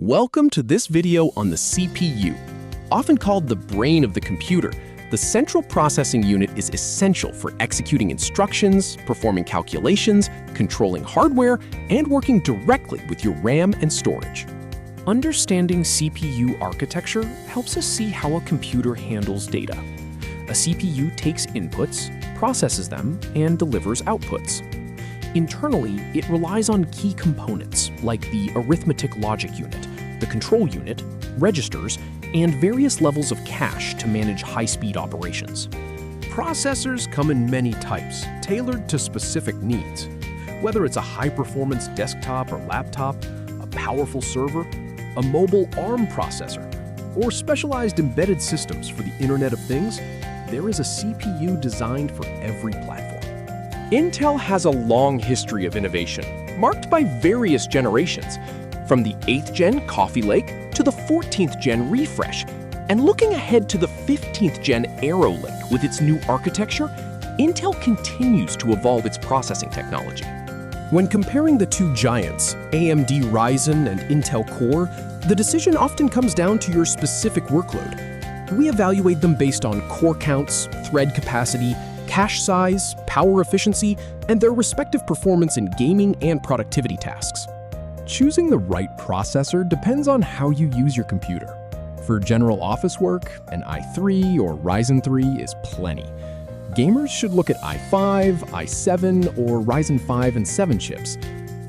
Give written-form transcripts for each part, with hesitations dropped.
Welcome to this video on the CPU. Often called the brain of the computer, the central processing unit is essential for executing instructions, performing calculations, controlling hardware, and working directly with your RAM and storage. Understanding CPU architecture helps us see how a computer handles data. A CPU takes inputs, processes them, and delivers outputs. Internally, it relies on key components like the arithmetic logic unit, the control unit, registers, and various levels of cache to manage high-speed operations. Processors come in many types, tailored to specific needs. Whether it's a high-performance desktop or laptop, a powerful server, a mobile ARM processor, or specialized embedded systems for the Internet of Things, there is a CPU designed for every platform. Intel has a long history of innovation, marked by various generations, from the 8th Gen Coffee Lake to the 14th Gen Refresh, and looking ahead to the 15th Gen Arrow Lake with its new architecture, Intel continues to evolve its processing technology. When comparing the two giants, AMD Ryzen and Intel Core, the decision often comes down to your specific workload. We evaluate them based on core counts, thread capacity, cache size, power efficiency, and their respective performance in gaming and productivity tasks. Choosing the right processor depends on how you use your computer. For general office work, an i3 or Ryzen 3 is plenty. Gamers should look at i5, i7, or Ryzen 5 and 7 chips.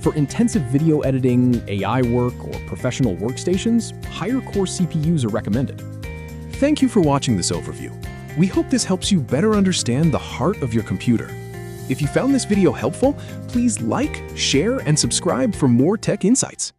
For intensive video editing, AI work, or professional workstations, higher core CPUs are recommended. Thank you for watching this overview. We hope this helps you better understand the heart of your computer. If you found this video helpful, please like, share, and subscribe for more tech insights.